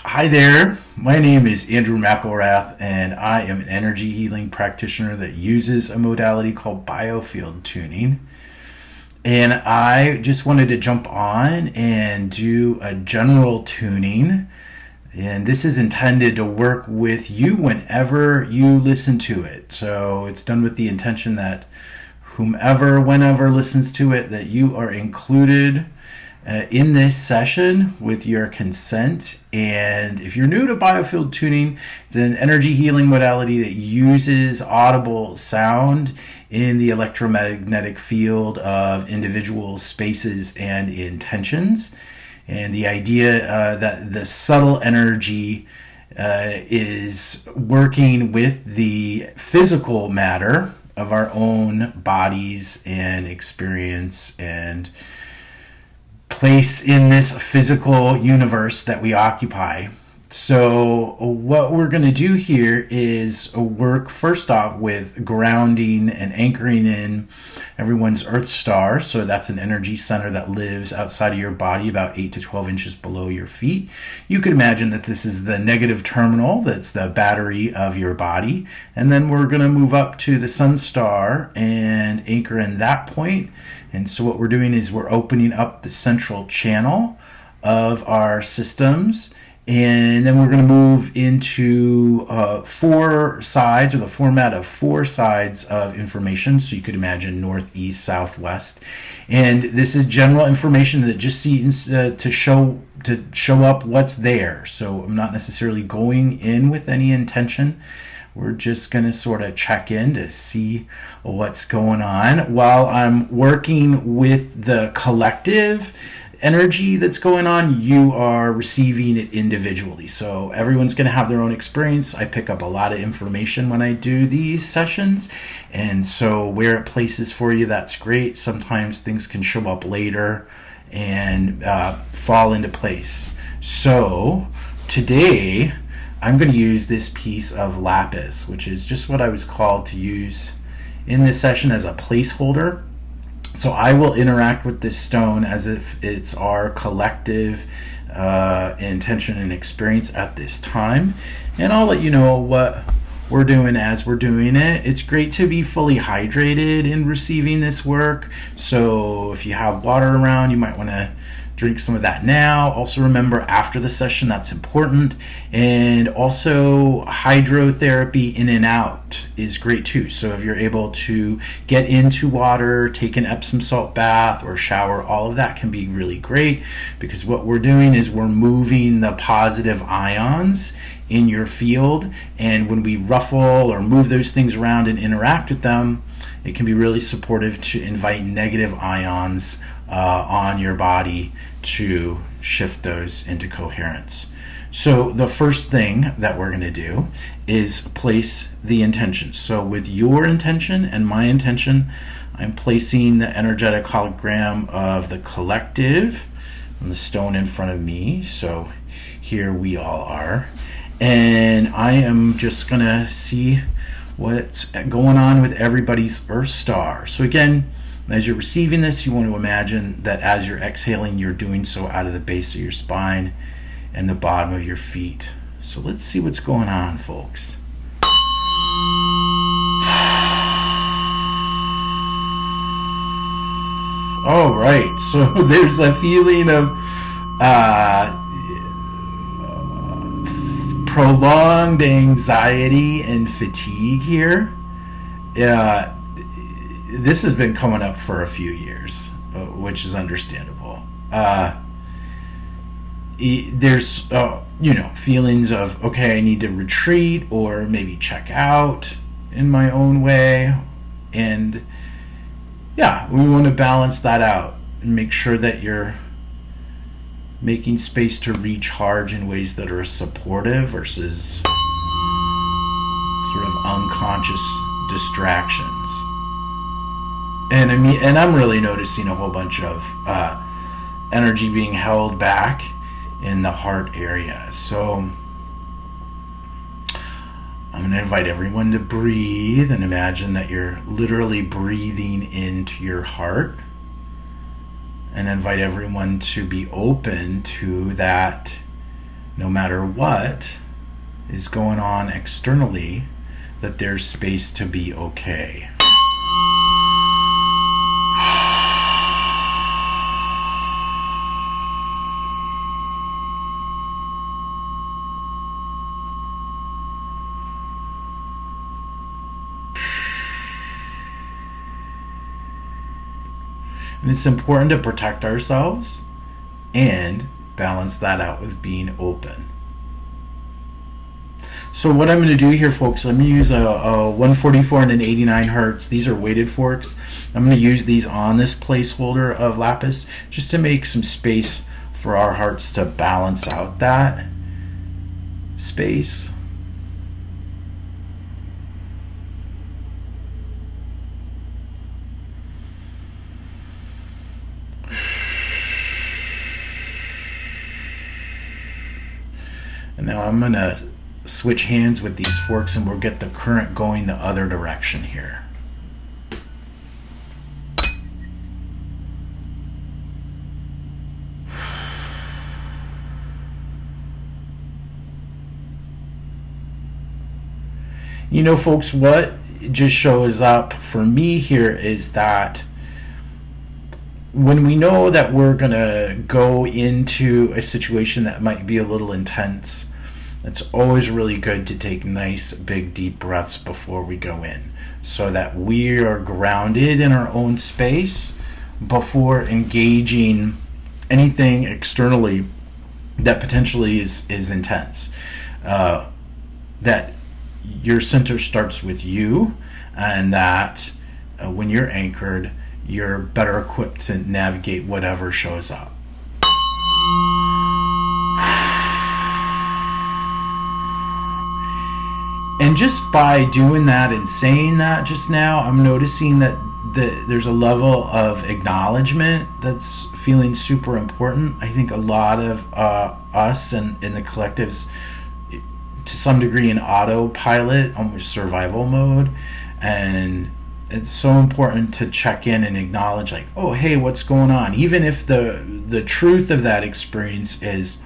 Hi there, my name is Andrew McElrath, and I am an energy healing practitioner that uses a modality called biofield tuning. And I just wanted to jump on and do a general tuning. And this is intended to work with you whenever you listen to it. So it's done with the intention that whomever, whenever listens to it, that you are included in this session with your consent. And if you're new to biofield tuning, it's an energy healing modality that uses audible sound in the electromagnetic field of individuals, spaces, and intentions. And the idea that the subtle energy is working with the physical matter of our own bodies and experience and place in this physical universe that we occupy. So what we're going to do here is work first off with grounding and anchoring in everyone's earth star. So that's an energy center that lives outside of your body about 8 to 12 inches below your feet. You can imagine that this is the negative terminal, that's the battery of your body. And then we're going to move up to the sun star and anchor in that point. And so what we're doing is we're opening up the central channel of our systems. And then we're going to move into 4 sides, or the format of 4 sides of information. So you could imagine north, east, south, west. And this is general information that just seems to show up what's there. So I'm not necessarily going in with any intention. We're just going to sort of check in to see what's going on while I'm working with the collective energy that's going on. You are receiving it individually. So everyone's going to have their own experience. I pick up a lot of information when I do these sessions. And so where it places for you, that's great. Sometimes things can show up later and fall into place. So today I'm going to use this piece of lapis, which is just what I was called to use in this session as a placeholder. So I will interact with this stone as if it's our collective intention and experience at this time. And I'll let you know what we're doing as we're doing it. It's great to be fully hydrated in receiving this work. So if you have water around, you might want to drink some of that now. Also remember, after the session, that's important. And also hydrotherapy in and out is great too. So if you're able to get into water, take an Epsom salt bath or shower, all of that can be really great, because what we're doing is we're moving the positive ions in your field. And when we ruffle or move those things around and interact with them, it can be really supportive to invite negative ions on your body to shift those into coherence. So the first thing that we're going to do is place the intention. So with your intention and my intention, I'm placing the energetic hologram of the collective on the stone in front of me. So here we all are. And I am just going to see what's going on with everybody's earth star. So again, as you're receiving this, you want to imagine that as you're exhaling, you're doing so out of the base of your spine and the bottom of your feet. So let's see what's going on, folks. All right, so there's a feeling of prolonged anxiety and fatigue here. This has been coming up for a few years, which is understandable. There's, feelings of, okay, I need to retreat or maybe check out in my own way. And yeah, we want to balance that out and make sure that you're making space to recharge in ways that are supportive versus sort of unconscious distractions. And I'm really noticing a whole bunch of energy being held back in the heart area. So I'm going to invite everyone to breathe and imagine that you're literally breathing into your heart, and invite everyone to be open to that no matter what is going on externally, that there's space to be okay. And it's important to protect ourselves and balance that out with being open. So what I'm going to do here, folks, I'm going to use a 144 and an 89 hertz. These are weighted forks. I'm going to use these on this placeholder of lapis just to make some space for our hearts to balance out that space. And now I'm going to switch hands with these forks and we'll get the current going the other direction here. You know, folks, what just shows up for me here is that when we know that we're going to go into a situation that might be a little intense, it's always really good to take nice, big, deep breaths before we go in so that we are grounded in our own space before engaging anything externally that potentially is intense. That your center starts with you, and that when you're anchored, you're better equipped to navigate whatever shows up. And just by doing that and saying that just now, I'm noticing that there's a level of acknowledgement that's feeling super important. I think a lot of us and in the collectives, to some degree, in autopilot, almost survival mode. And it's so important to check in and acknowledge, like, oh, hey, what's going on? Even if the truth of that experience is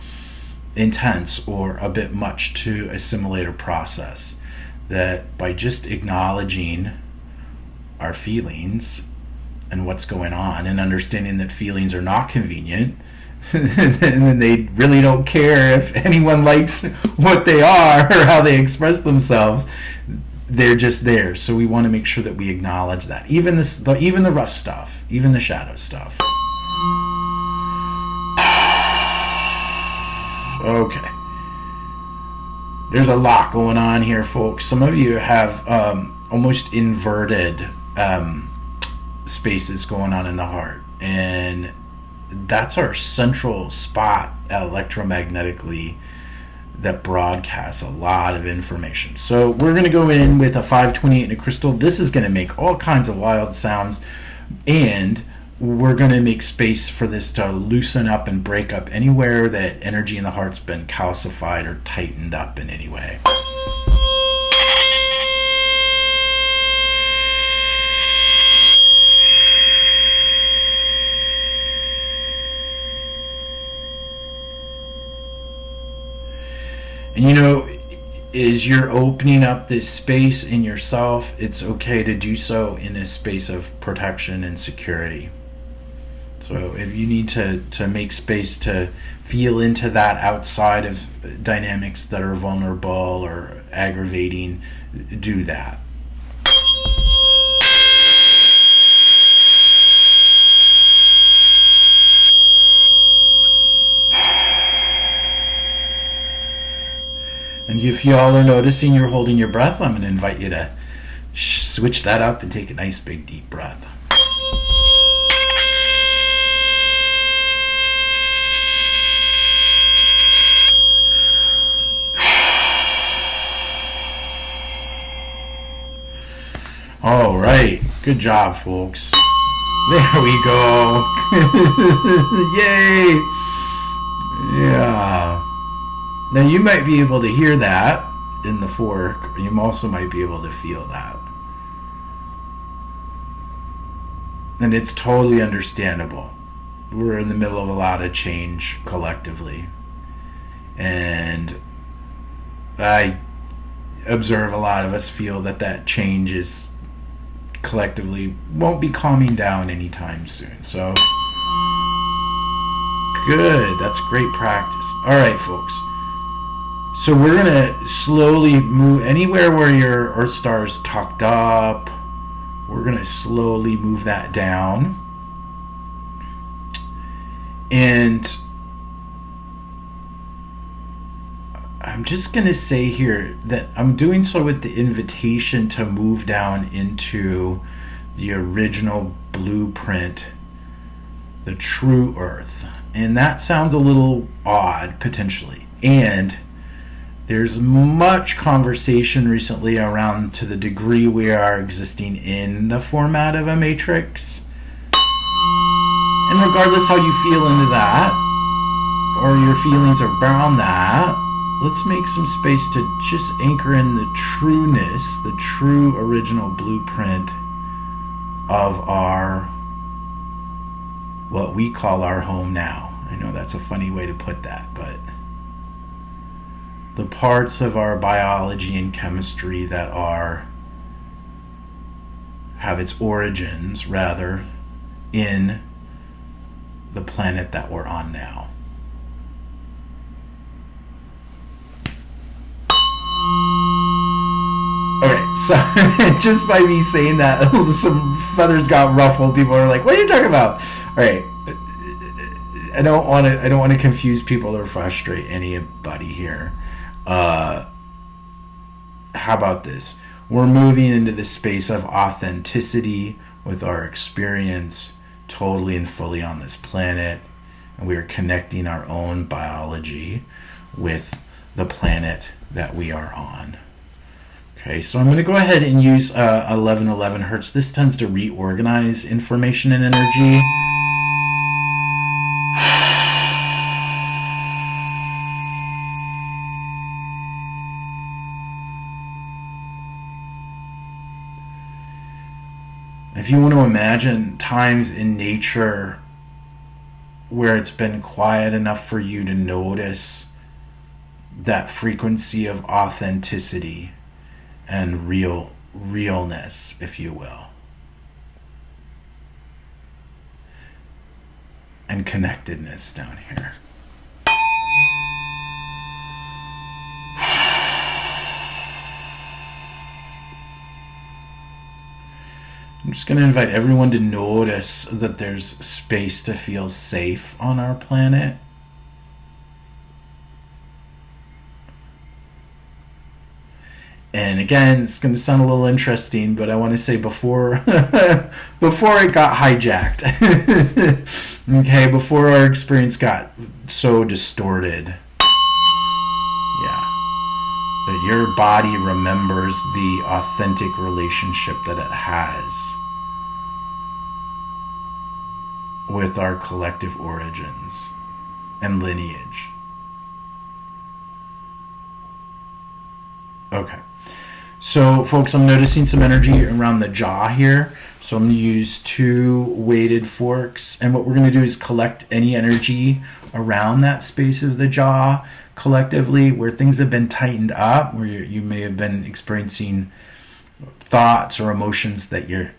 intense or a bit much to assimilate or process, that by just acknowledging our feelings and what's going on and understanding that feelings are not convenient and then they really don't care if anyone likes what they are or how they express themselves, they're just there. So we want to make sure that we acknowledge that, even the rough stuff, even the shadow stuff. Okay. There's a lot going on here, folks. Some of you have almost inverted spaces going on in the heart, and that's our central spot electromagnetically that broadcasts a lot of information. So we're going to go in with a 528 and a crystal. This is going to make all kinds of wild sounds, and we're going to make space for this to loosen up and break up anywhere that energy in the heart's been calcified or tightened up in any way. And you know, as you're opening up this space in yourself, it's okay to do so in a space of protection and security. So if you need to make space to feel into that outside of dynamics that are vulnerable or aggravating, do that. And if you all are noticing you're holding your breath, I'm going to invite you to switch that up and take a nice big deep breath. All right, good job, folks. There we go. Yay! Yeah. Now you might be able to hear that in the fork. You also might be able to feel that. And it's totally understandable. We're in the middle of a lot of change collectively. And And I observe a lot of us feel that change is collectively won't be calming down anytime soon. So good, that's great practice. All right, folks, so we're gonna slowly move anywhere where your Earth star is tucked up. We're gonna slowly move that down, and I'm just going to say here that I'm doing so with the invitation to move down into the original blueprint, the true Earth. And that sounds a little odd, potentially. And there's much conversation recently around to the degree we are existing in the format of a matrix. And regardless how you feel into that, or your feelings around that, let's make some space to just anchor in the trueness, the true original blueprint of our, what we call our home now. I know that's a funny way to put that, but the parts of our biology and chemistry that have its origins, rather, in the planet that we're on now. Okay, so just by me saying that, some feathers got ruffled. People are like, "What are you talking about?" All right, I don't want to confuse people or frustrate anybody here. How about this? We're moving into the space of authenticity with our experience, totally and fully on this planet, and we are connecting our own biology with the planet that we are on. Okay, so I'm going to go ahead and use 1111 hertz. This tends to reorganize information and energy. If you want to imagine times in nature where it's been quiet enough for you to notice that frequency of authenticity and realness, if you will, and connectedness down here. I'm just going to invite everyone to notice that there's space to feel safe on our planet. And again, it's going to sound a little interesting, but I want to say before before it got hijacked, okay, before our experience got so distorted, that your body remembers the authentic relationship that it has with our collective origins and lineage. Okay. So, folks, I'm noticing some energy around the jaw here. So I'm going to use 2 weighted forks. And what we're going to do is collect any energy around that space of the jaw collectively where things have been tightened up, where you may have been experiencing thoughts or emotions that you're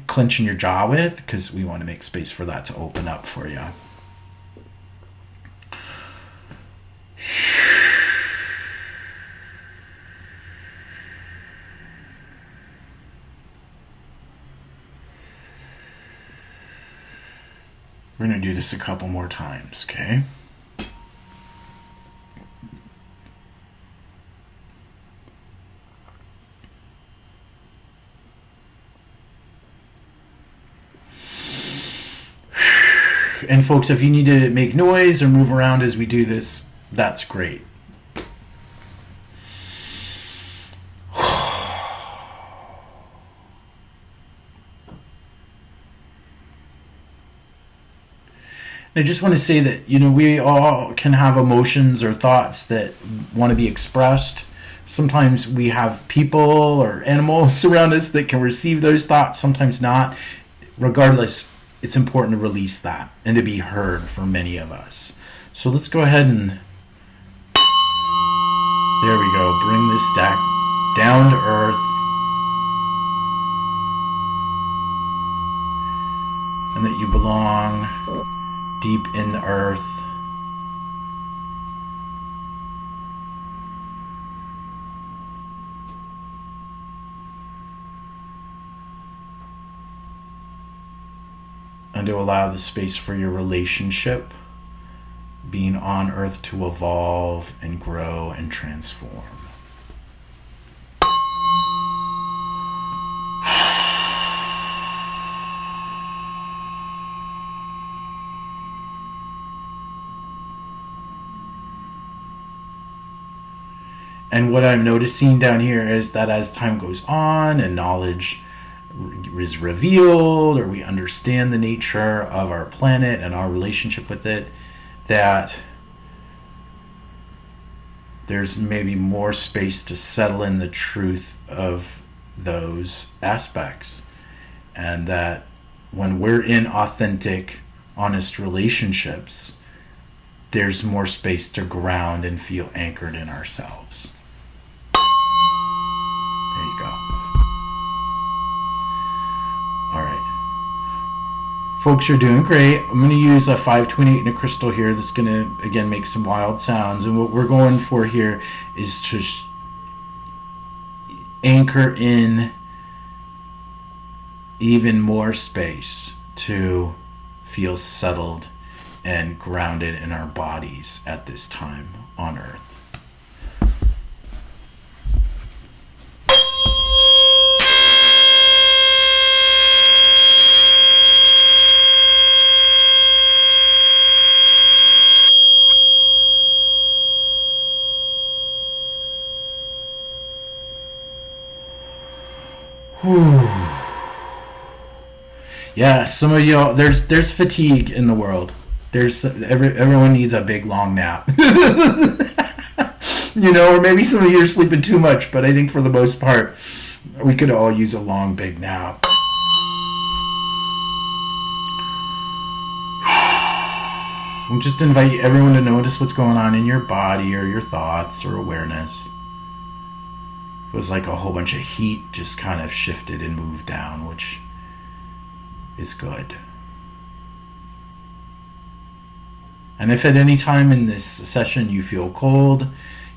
clenching your jaw with, because we want to make space for that to open up for you. We're going to do this a couple more times, okay? And folks, if you need to make noise or move around as we do this, that's great. I just want to say that, we all can have emotions or thoughts that want to be expressed. Sometimes we have people or animals around us that can receive those thoughts, sometimes not. Regardless, it's important to release that and to be heard for many of us. So let's go ahead and There we go. Bring this stack down to earth. And that you belong deep in the earth. And to allow the space for your relationship being on earth to evolve and grow and transform. And what I'm noticing down here is that as time goes on and knowledge is revealed, or we understand the nature of our planet and our relationship with it, that there's maybe more space to settle in the truth of those aspects. And that when we're in authentic, honest relationships, there's more space to ground and feel anchored in ourselves. There you go. All right. Folks, you're doing great. I'm going to use a 528 in a crystal here that's going to, again, make some wild sounds. And what we're going for here is to anchor in even more space to feel settled and grounded in our bodies at this time on Earth. Yeah, some of you, there's fatigue in the world. Everyone needs a big long nap. Or maybe some of you are sleeping too much, but I think for the most part, we could all use a long big nap. I'll just invite everyone to notice what's going on in your body or your thoughts or awareness. It was like a whole bunch of heat just kind of shifted and moved down, which is good. And if at any time in this session you feel cold, you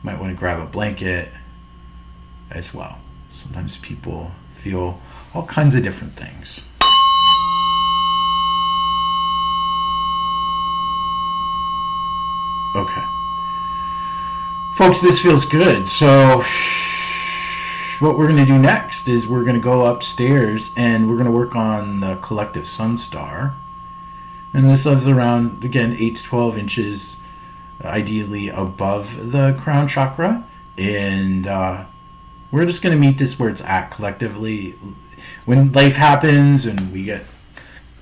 might want to grab a blanket as well. Sometimes people feel all kinds of different things. Okay. Folks, this feels good. So what we're going to do next is we're going to go upstairs and we're going to work on the collective sun star. And this lives around, again, 8 to 12 inches, ideally above the crown chakra. And we're just going to meet this where it's at collectively. When life happens and we get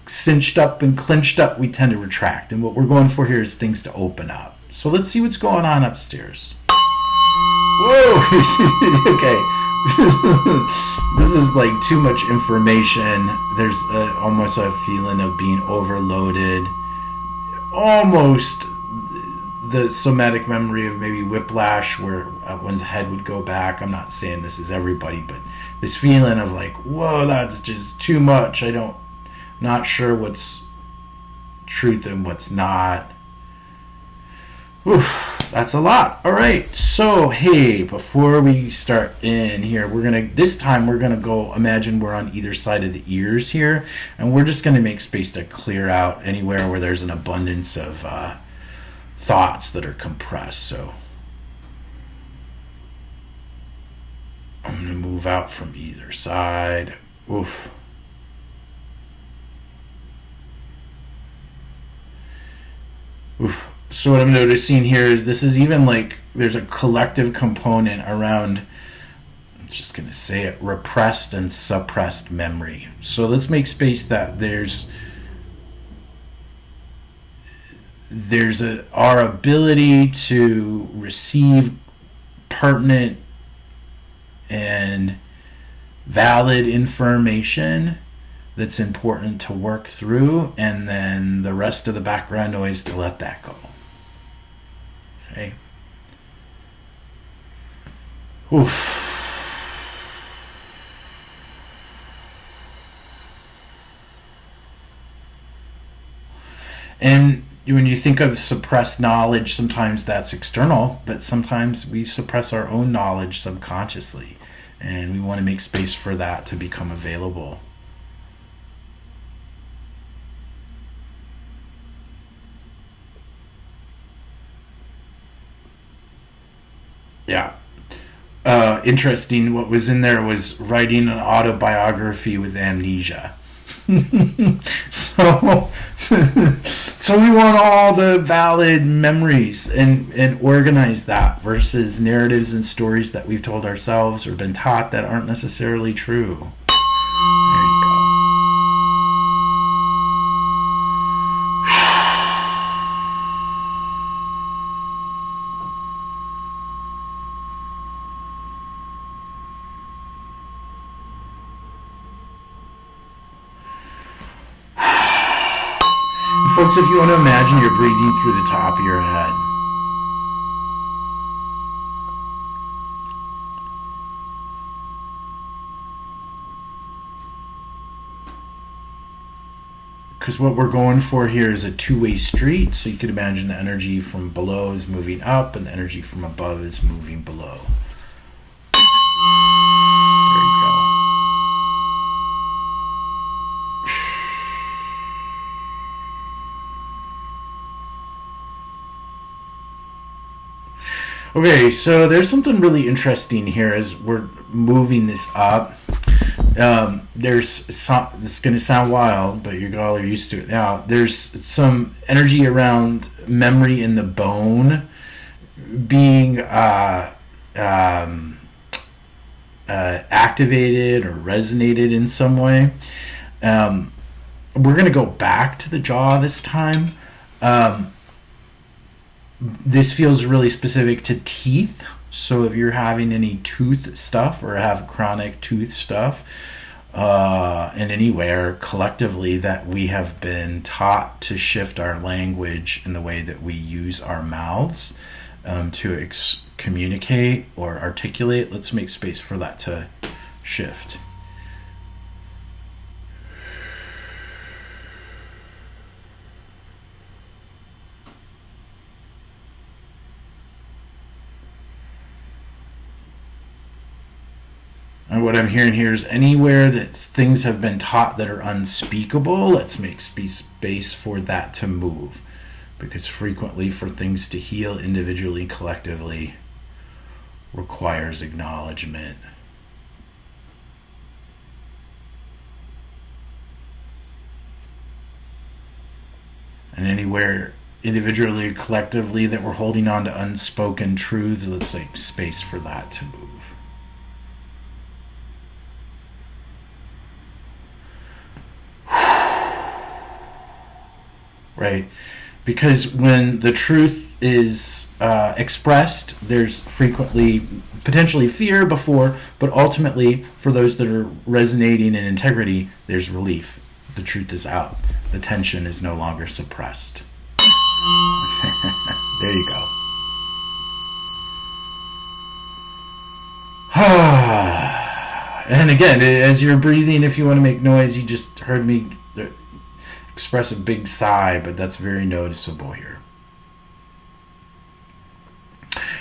cinched up and clinched up, we tend to retract. And what we're going for here is things to open up. So let's see what's going on upstairs. Whoa! Okay. This is like too much information. There's almost a feeling of being overloaded. Almost the somatic memory of maybe whiplash where one's head would go back. I'm not saying this is everybody, but this feeling of like, whoa, that's just too much. Not sure what's truth and what's not. Oof, that's a lot. All right. So, hey, before we start in here, this time we're going to go, imagine we're on either side of the ears here, and we're just going to make space to clear out anywhere where there's an abundance of thoughts that are compressed. So, I'm going to move out from either side. Oof. Oof. So what I'm noticing here is this is even like there's a collective component around, I'm just going to say it, repressed and suppressed memory. So let's make space that there's our ability to receive pertinent and valid information that's important to work through, and then the rest of the background noise to let that go. Okay. Oof. And when you think of suppressed knowledge, sometimes that's external, but sometimes we suppress our own knowledge subconsciously. And we want to make space for that to become available. Yeah. Interesting. What was in there was writing an autobiography with amnesia. so, so we want all the valid memories and organize that versus narratives and stories that we've told ourselves or been taught that aren't necessarily true. There you go. Folks, if you want to imagine you're breathing through the top of your head. Because what we're going for here is a two-way street. So you can imagine the energy from below is moving up and the energy from above is moving below. There you go. Okay, so there's something really interesting here as we're moving this up. There's some, this is going to sound wild, but you all are used to it now. There's some energy around memory in the bone being activated or resonated in some way. We're going to go back to the jaw this time. This feels really specific to teeth. So if you're having any tooth stuff or have chronic tooth stuff, and anywhere collectively that we have been taught to shift our language in the way that we use our mouths to communicate or articulate, let's make space for that to shift. And what I'm hearing here is anywhere that things have been taught that are unspeakable, let's make space for that to move. Because frequently for things to heal individually, collectively, requires acknowledgement. And anywhere individually, collectively that we're holding on to unspoken truths, let's make space for that to move. Right? Because when the truth is expressed, there's frequently potentially fear before, but ultimately for those that are resonating in integrity, there's relief. The truth is out. The tension is no longer suppressed. There you go. And again, as you're breathing, if you want to make noise, you just heard me express a big sigh, but that's very noticeable here.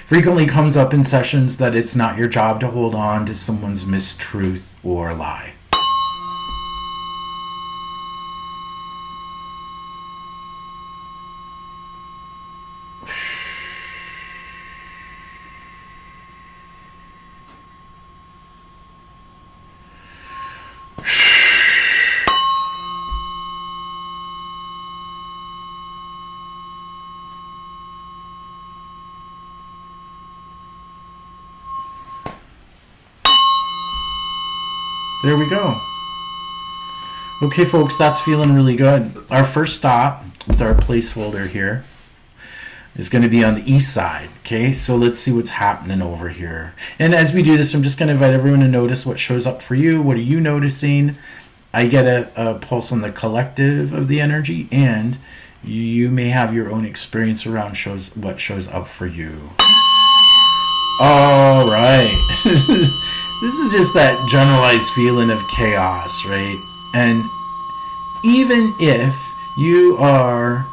Frequently comes up in sessions that it's not your job to hold on to someone's mistruth or lie. There we go. Okay, folks, that's feeling really good. Our first stop with our placeholder here is going to be on the east side. Okay, so let's see what's happening over here. And as we do this, I'm just going to invite everyone to notice what shows up for you. What are you noticing? I get a pulse on the collective of the energy, and you may have your own experience around what shows up for you. All right. This is just that generalized feeling of chaos, right? And even if you are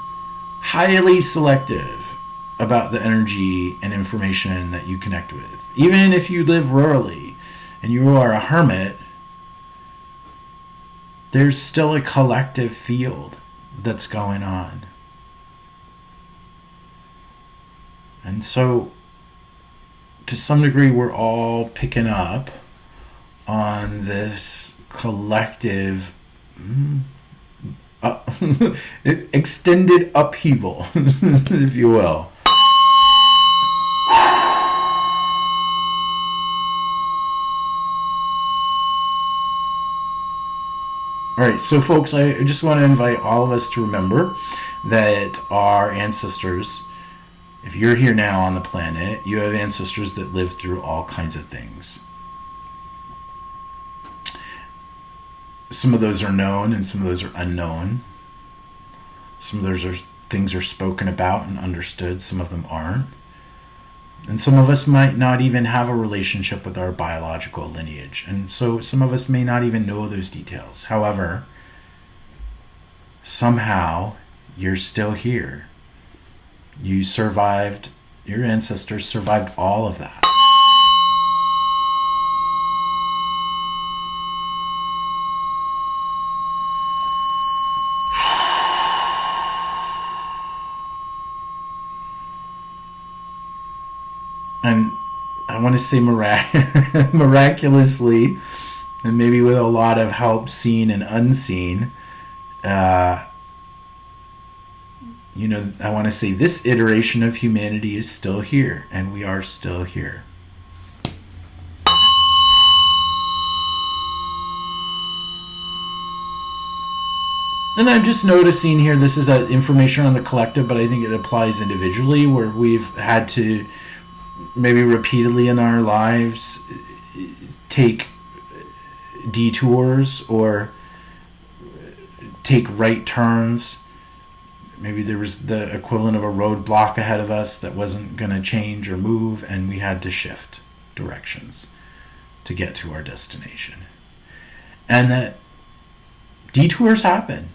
highly selective about the energy and information that you connect with, even if you live rurally and you are a hermit, there's still a collective field that's going on. And so, to some degree, we're all picking up on this collective extended upheaval, if you will. All right, so folks, I just want to invite all of us to remember that our ancestors, if you're here now on the planet, you have ancestors that lived through all kinds of things. Some of those are known and some of those are unknown. Some of those are things are spoken about and understood, some of them aren't. And some of us might not even have a relationship with our biological lineage. And so some of us may not even know those details. However, somehow you're still here. You survived, your ancestors survived all of that. And I want to say miraculously, and maybe with a lot of help seen and unseen, I want to say this iteration of humanity is still here, and we are still here. And I'm just noticing here, this is information on the collective, but I think it applies individually, where we've had to maybe repeatedly in our lives take detours or take right turns. Maybe there was the equivalent of a roadblock ahead of us that wasn't going to change or move, and we had to shift directions to get to our destination. And that detours happen.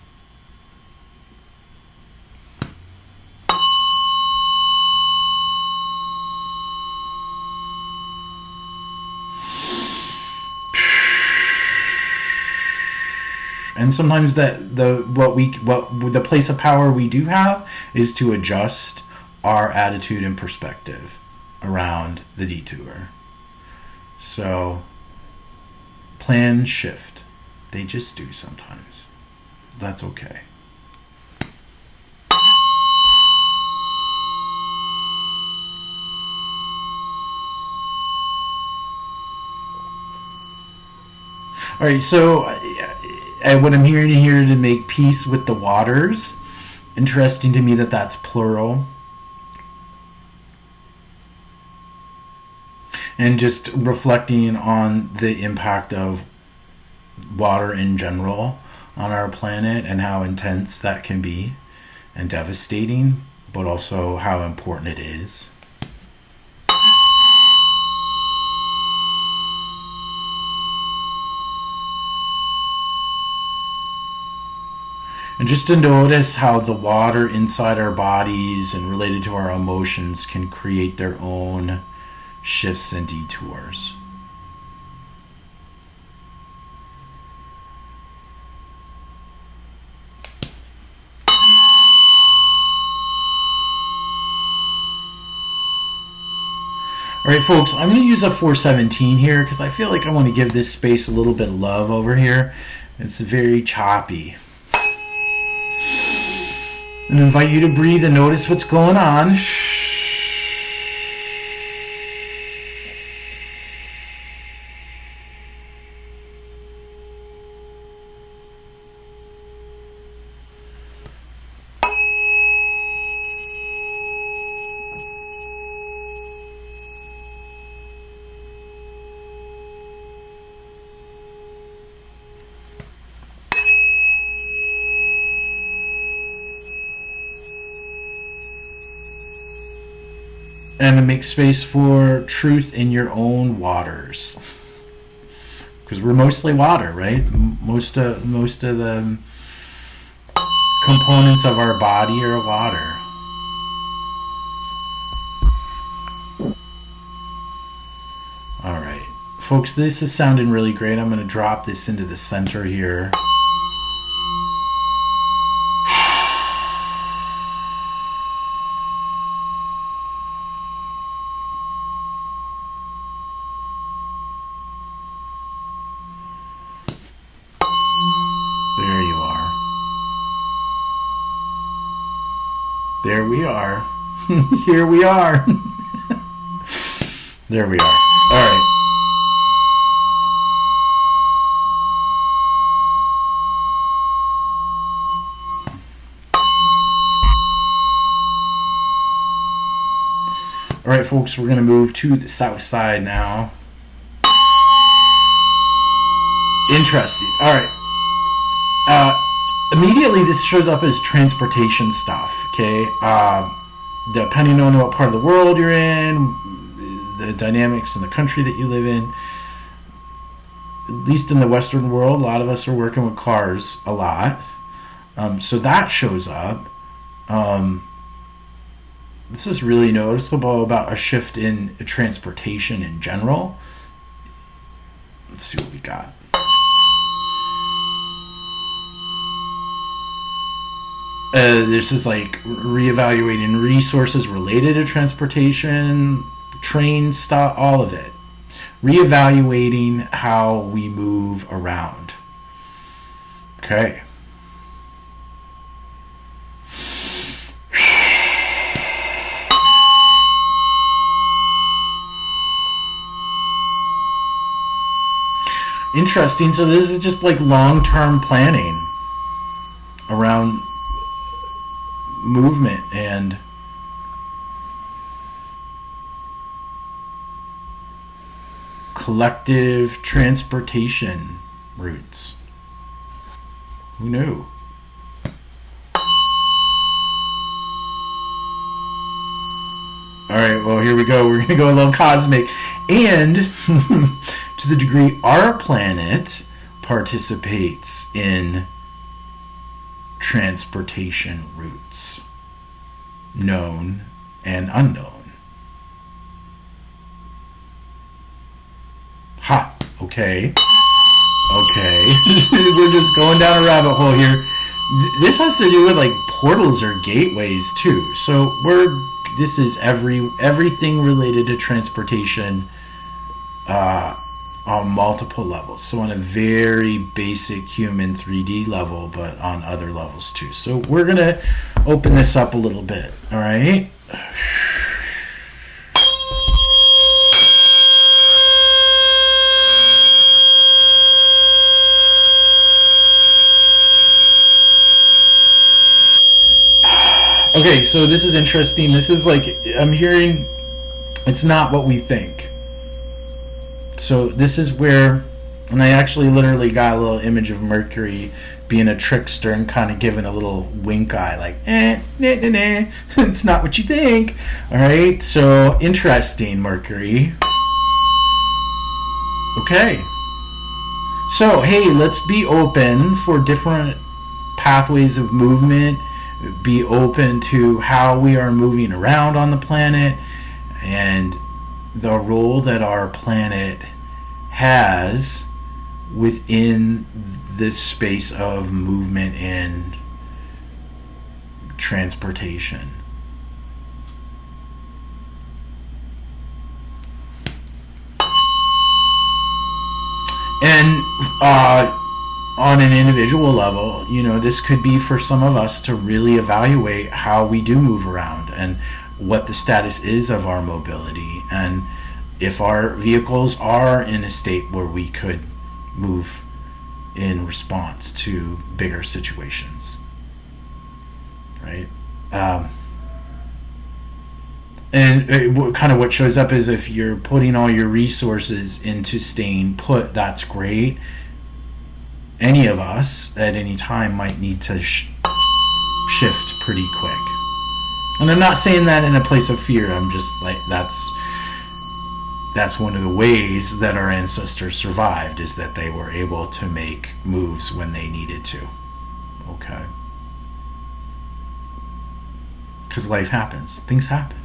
And sometimes the place of power we do have is to adjust our attitude and perspective around the detour. So plans shift. They just do sometimes. That's okay. All right, so what I'm hearing here to make peace with the waters. Interesting to me that that's plural. And just reflecting on the impact of water in general on our planet and how intense that can be and devastating, but also how important it is. And just to notice how the water inside our bodies and related to our emotions can create their own shifts and detours. All right, folks, I'm going to use a 417 here because I feel like I want to give this space a little bit of love over here. It's very choppy. And invite you to breathe and notice what's going on. and to make space for truth in your own waters, because we're mostly water, right? Most of the components of our body are water. All right, folks, this is sounding really great. I'm going to drop this into the center here. There you are. There we are. Here we are. There we are. All right. All right, folks, we're going to move to the south side now. Interesting. All right. Immediately, this shows up as transportation stuff, okay? Depending on what part of the world you're in, the dynamics in the country that you live in, at least in the Western world, a lot of us are working with cars a lot. So that shows up. This is really noticeable about a shift in transportation in general. Let's see what we got. This is like reevaluating resources related to transportation, train stop, all of it. Reevaluating how we move around. Okay. Interesting. So this is just like long-term planning around movement and collective transportation routes. Who knew? All right, well, here we go. We're going to go a little cosmic. And to the degree our planet participates in transportation routes, known and unknown. Ha, okay. We're just going down a rabbit hole here. This has to do with like portals or gateways too. So this is everything related to transportation on multiple levels. So on a very basic human 3D level, but on other levels too. So we're going to open this up a little bit. All right. Okay, so this is interesting. This is like, I'm hearing it's not what we think. So this is where, and I actually literally got a little image of Mercury being a trickster and kind of giving a little wink eye, like, it's not what you think. All right, so interesting, Mercury. Okay. So, hey, let's be open for different pathways of movement. Be open to how we are moving around on the planet and the role that our planet has within this space of movement and transportation. And on an individual level, this could be for some of us to really evaluate how we do move around and what the status is of our mobility, and if our vehicles are in a state where we could move in response to bigger situations, right? And kind of what shows up is if you're putting all your resources into staying put, that's great. Any of us at any time might need to shift pretty quick. And I'm not saying that in a place of fear. I'm just like, that's one of the ways that our ancestors survived, is that they were able to make moves when they needed to. Okay. Because life happens. Things happen.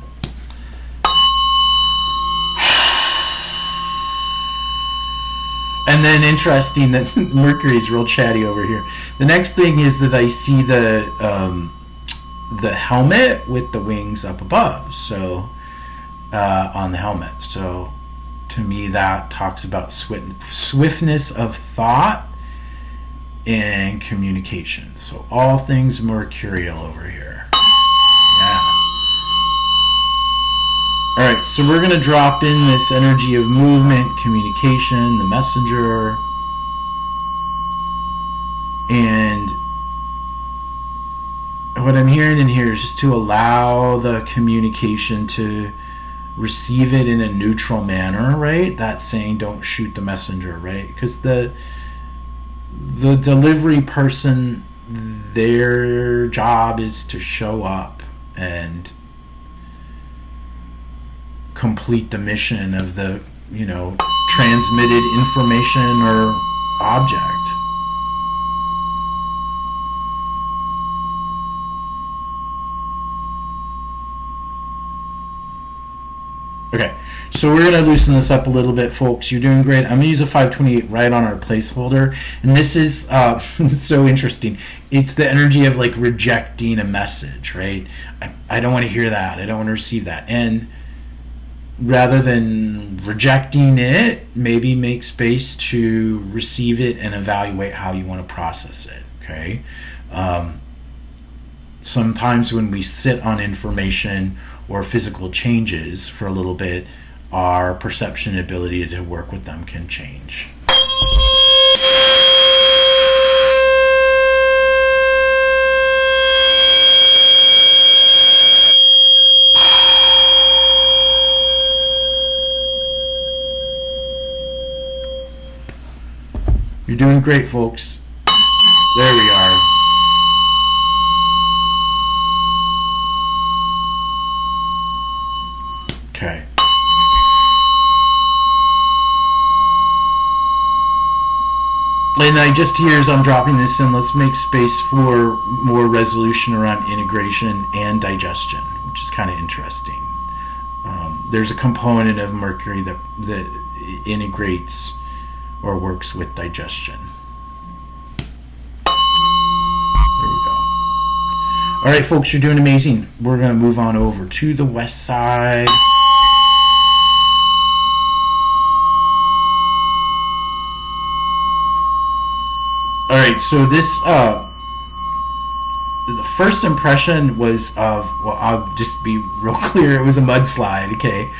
And then interesting that Mercury's real chatty over here. The next thing is that I see the helmet with the wings up above. So on the helmet. So to me that talks about swiftness of thought and communication. So all things mercurial over here. Yeah. Alright, so we're going to drop in this energy of movement, communication, the messenger. And what I'm hearing in here is just to allow the communication to receive it in a neutral manner, right? That's saying don't shoot the messenger, right? Because the delivery person, their job is to show up and complete the mission of the, transmitted information or object. Okay, so we're going to loosen this up a little bit, folks. You're doing great. I'm going to use a 528 right on our placeholder. And this is so interesting. It's the energy of like rejecting a message, right? I don't want to hear that. I don't want to receive that. And rather than rejecting it, maybe make space to receive it and evaluate how you want to process it, okay? Sometimes when we sit on information or physical changes for a little bit, our perception and ability to work with them can change. You're doing great, folks. There we are. Okay. And I just hear as I'm dropping this in, let's make space for more resolution around integration and digestion, which is kind of interesting. There's a component of Mercury that integrates or works with digestion. There we go. All right, folks, you're doing amazing. We're going to move on over to the west side. All right, so this, the first impression was of, well, I'll just be real clear, it was a mudslide, okay?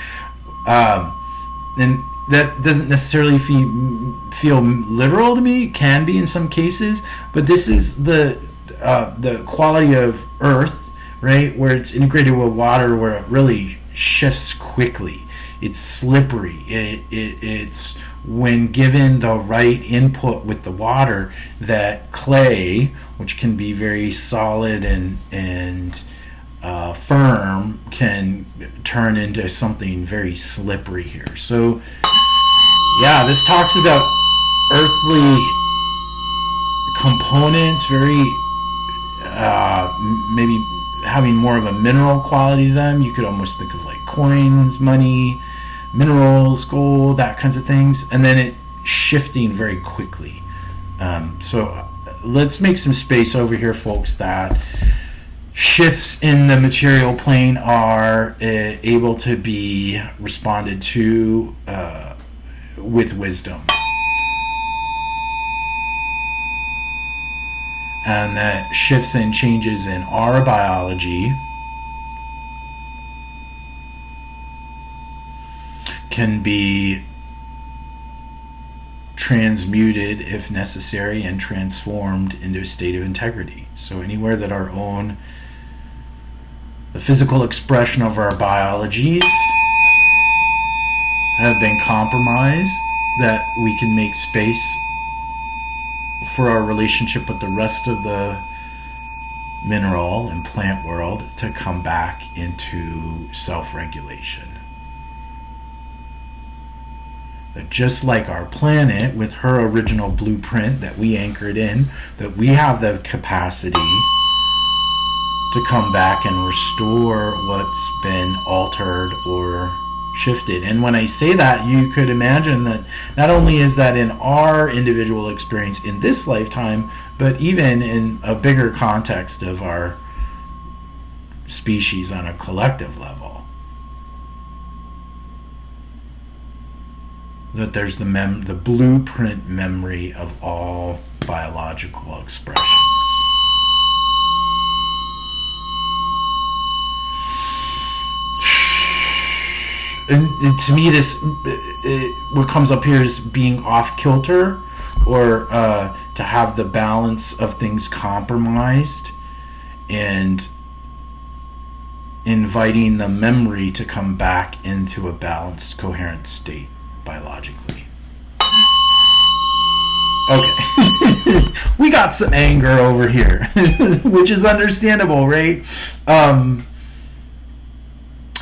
And that doesn't necessarily feel literal to me. It can be in some cases, but this is the quality of earth, right, where it's integrated with water, where it really shifts quickly. It's slippery. It's when given the right input with the water, that clay, which can be very solid and firm, can turn into something very slippery here. So yeah, this talks about earthly components, very maybe having more of a mineral quality to them. You could almost think of like coins, money, minerals, gold, that kinds of things, and then it shifting very quickly. So let's make some space over here, folks, that shifts in the material plane are able to be responded to with wisdom. And that shifts and changes in our biology can be transmuted if necessary and transformed into a state of integrity. So anywhere that the physical expression of our biologies have been compromised, that we can make space for our relationship with the rest of the mineral and plant world to come back into self-regulation. That just like our planet with her original blueprint that we anchored in, that we have the capacity to come back and restore what's been altered or shifted. And when I say that, you could imagine that not only is that in our individual experience in this lifetime, but even in a bigger context of our species on a collective level. That there's the blueprint memory of all biological expressions. And to me, what comes up here is being off kilter, or to have the balance of things compromised, and inviting the memory to come back into a balanced, coherent state biologically. Okay. We got some anger over here, which is understandable, right?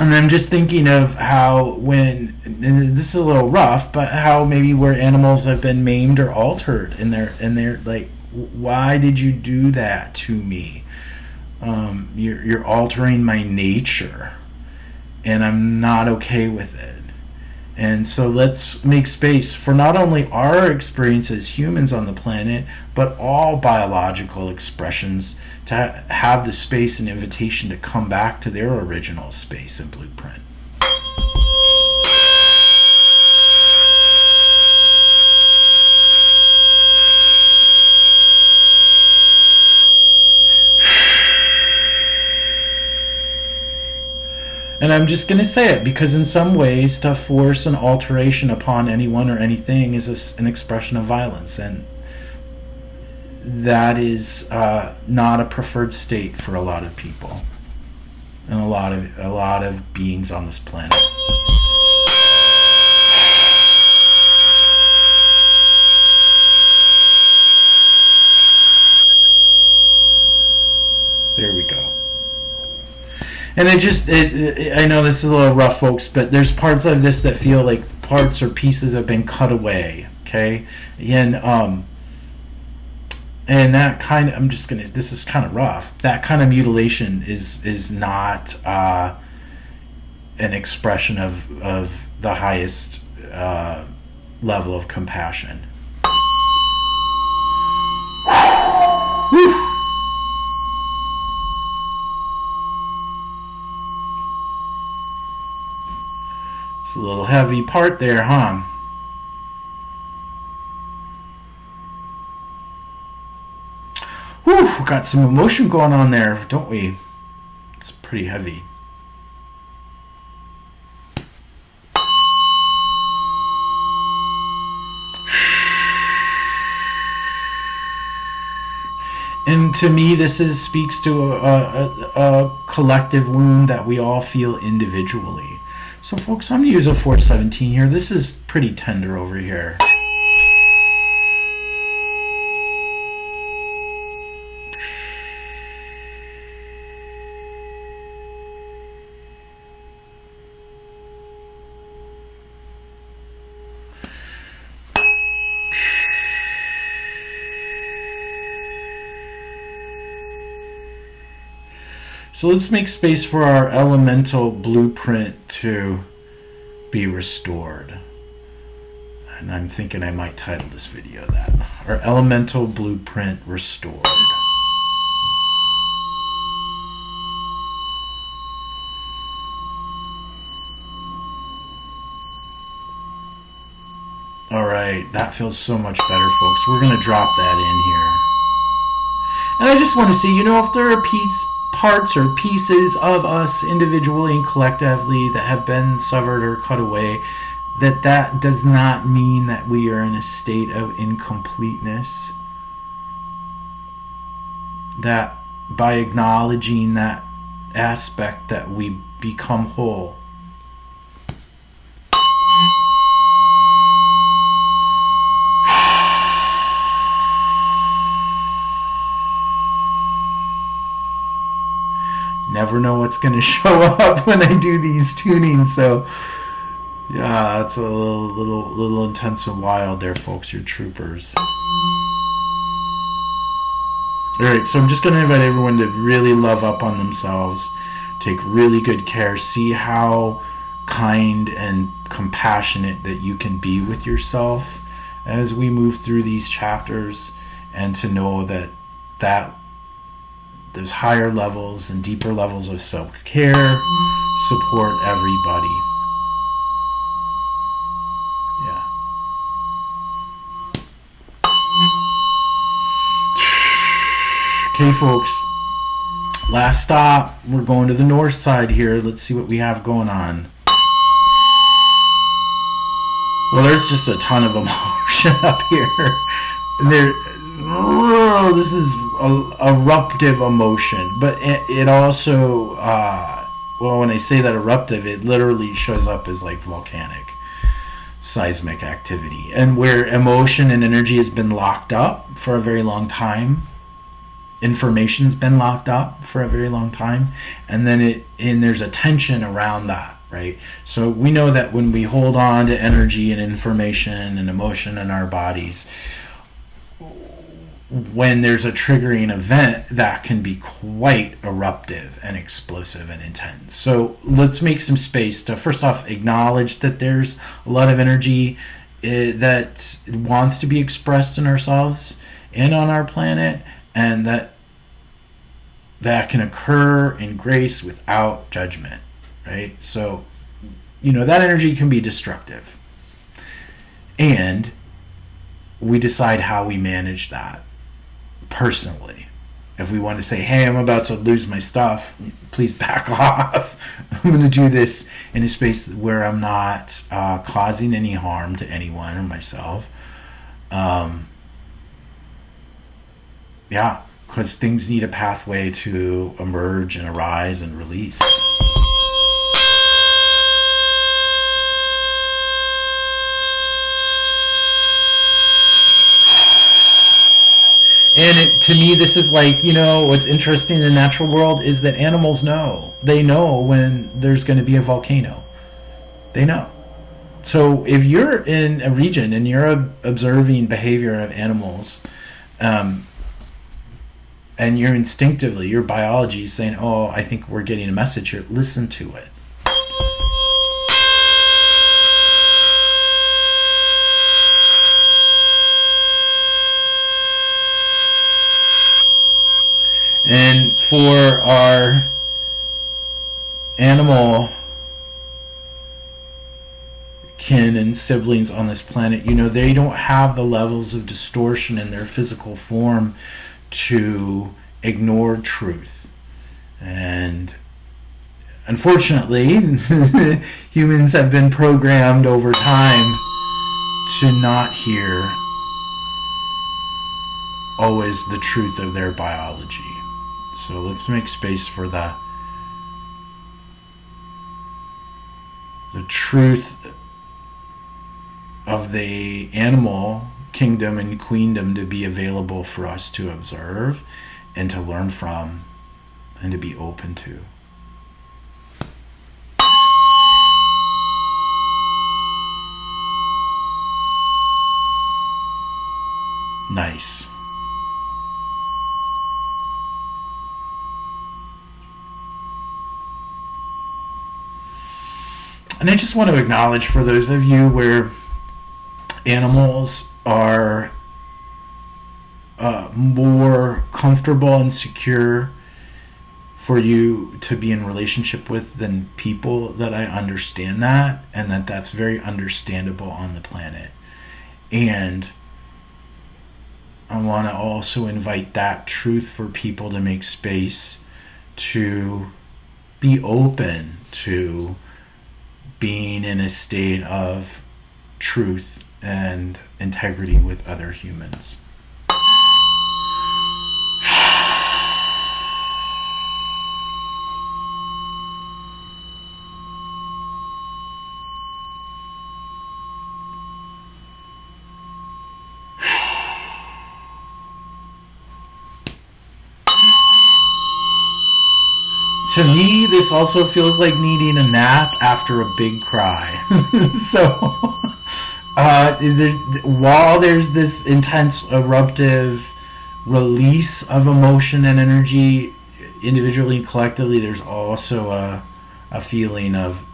And I'm just thinking of how when, and this is a little rough, but how maybe where animals have been maimed or altered, and they're like, why did you do that to me? You're altering my nature, and I'm not okay with it. And so let's make space for not only our experience as humans on the planet, but all biological expressions to have the space and invitation to come back to their original space and blueprint. And I'm just going to say it because in some ways to force an alteration upon anyone or anything is an expression of violence, and that is not a preferred state for a lot of people and a lot of beings on this planet. There we go. And I know this is a little rough, folks, but there's parts of this that feel like parts or pieces have been cut away, okay? And that kind of, this is kind of rough. That kind of mutilation is not an expression of the highest level of compassion. Whew. It's a little heavy part there, huh? Whew, got some emotion going on there, don't we? It's pretty heavy. And to me, this speaks to a collective wound that we all feel individually. So folks, I'm going to use a 417 here. This is pretty tender over here. So let's make space for our elemental blueprint to be restored. And I'm thinking I might title this video that. Our elemental blueprint restored. Alright, that feels so much better, folks. We're going to drop that in here. And I just want to see, if there are parts or pieces of us individually and collectively that have been severed or cut away, that does not mean that we are in a state of incompleteness. That by acknowledging that aspect that we become whole. never know what's going to show up when I do these tunings. So yeah, that's a little intense and wild there, folks. You're troopers. Alright, so I'm just going to invite everyone to really love up on themselves. Take really good care. See how kind and compassionate that you can be with yourself as we move through these chapters, and to know that there's higher levels and deeper levels of self-care support everybody. Yeah. Okay, folks. Last stop. We're going to the north side here. Let's see what we have going on. Well, there's just a ton of emotion up here. This is eruptive emotion, but it also, well, when I say that eruptive, it literally shows up as like volcanic, seismic activity, and where emotion and energy has been locked up for a very long time. Information's been locked up for a very long time, and then there's a tension around that, right? So we know that when we hold on to energy and information and emotion in our bodies, when there's a triggering event, that can be quite eruptive and explosive and intense. So let's make some space to first off acknowledge that there's a lot of energy that wants to be expressed in ourselves and on our planet, and that can occur in grace without judgment, right? So, that energy can be destructive. And we decide how we manage that personally. If we want to say, hey, I'm about to lose my stuff, please back off. I'm going to do this in a space where I'm not causing any harm to anyone or myself. Yeah, because things need a pathway to emerge and arise and release. And to me, this is like, what's interesting in the natural world is that animals know. They know when there's going to be a volcano. They know. So if you're in a region and you're observing behavior of animals, and you're instinctively, your biology is saying, oh, I think we're getting a message here, listen to it. And for our animal kin and siblings on this planet, they don't have the levels of distortion in their physical form to ignore truth. And unfortunately, humans have been programmed over time to not hear always the truth of their biology. So let's make space for the truth of the animal kingdom and queendom to be available for us to observe and to learn from and to be open to. Nice. And I just want to acknowledge for those of you where animals are more comfortable and secure for you to be in relationship with than people, that I understand that, and that's very understandable on the planet. And I want to also invite that truth for people to make space to be open to being in a state of truth and integrity with other humans. To me, this also feels like needing a nap after a big cry. So, while there's this intense eruptive release of emotion and energy, individually and collectively, there's also a feeling of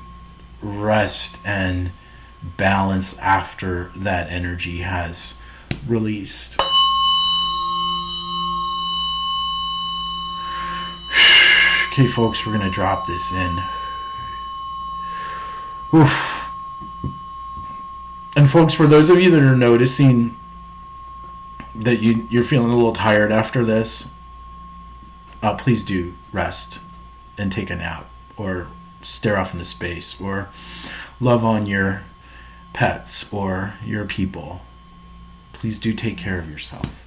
rest and balance after that energy has released. Okay, folks, we're going to drop this in. Oof. And folks, for those of you that are noticing that you're feeling a little tired after this, please do rest and take a nap, or stare off into space, or love on your pets or your people. Please do take care of yourself.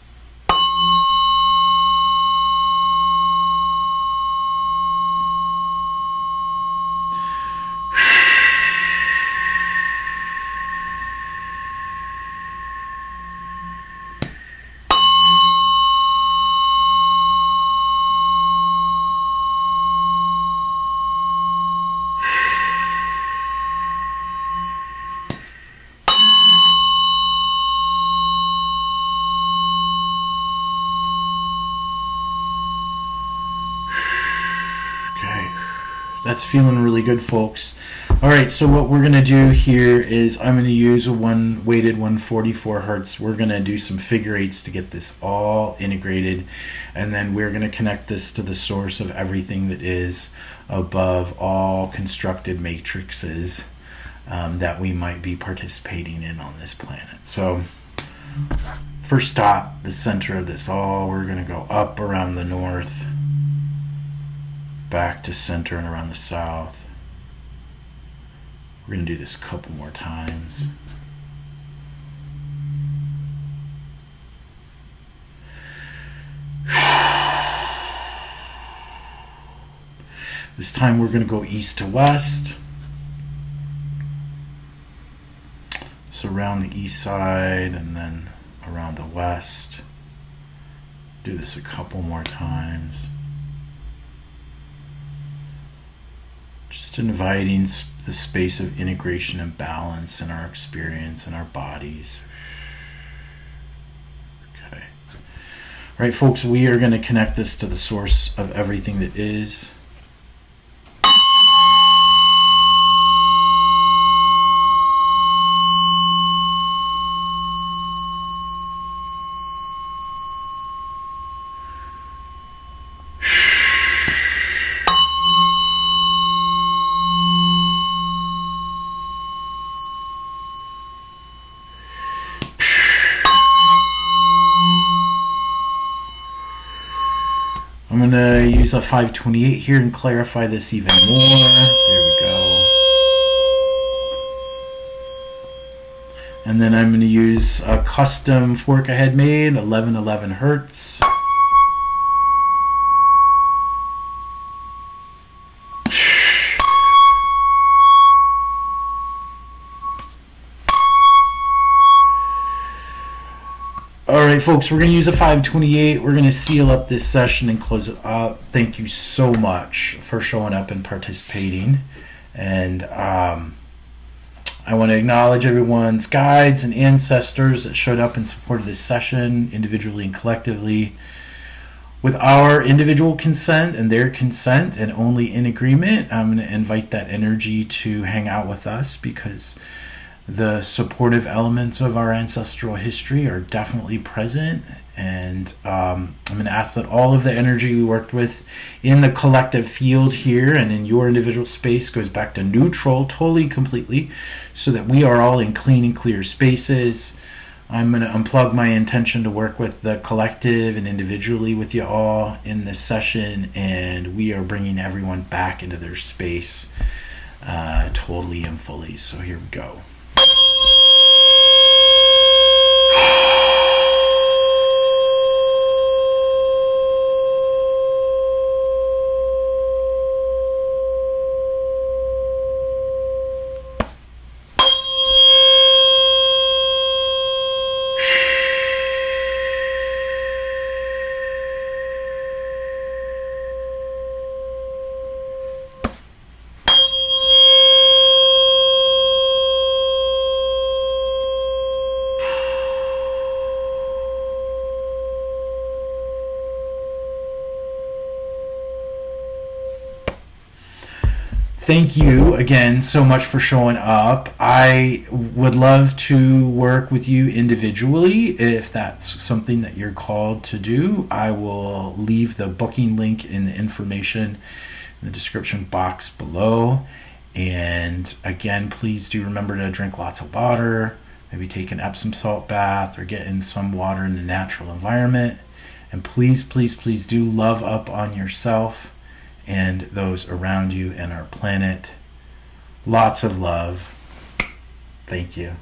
Okay, that's feeling really good, folks. All right, so what we're going to do here is I'm going to use a weighted 144 hertz. We're going to do some figure eights to get this all integrated, and then we're going to connect this to the source of everything that is above all constructed matrices that we might be participating in on this planet. So first stop, the center of this all, we're going to go up around the north, back to center and around the south. We're going to do this a couple more times. This time we're going to go east to west. So around the east side and then around the west. Do this a couple more times. Just inviting the space of integration and balance in our experience and our bodies. Okay. All right, folks, we are going to connect this to the source of everything that is. I'm going to use a 528 here and clarify this even more. There we go. And then I'm going to use a custom fork I had made, 1111 hertz. Alright, folks, we're going to use a 528. We're going to seal up this session and close it up. Thank you so much for showing up and participating. And I want to acknowledge everyone's guides and ancestors that showed up in support of this session, individually and collectively. With our individual consent and their consent, and only in agreement, I'm going to invite that energy to hang out with us, because the supportive elements of our ancestral history are definitely present. And I'm going to ask that all of the energy we worked with in the collective field here and in your individual space goes back to neutral, totally, completely, so that we are all in clean and clear spaces. I'm going to unplug my intention to work with the collective and individually with you all in this session, and we are bringing everyone back into their space totally and fully. So here we go. Thank you again so much for showing up. I would love to work with you individually if that's something that you're called to do. I will leave the booking link in the information in the description box below. And again, please do remember to drink lots of water, maybe take an Epsom salt bath or get in some water in the natural environment. And please, please, please do love up on yourself and those around you and our planet. Lots of love. Thank you.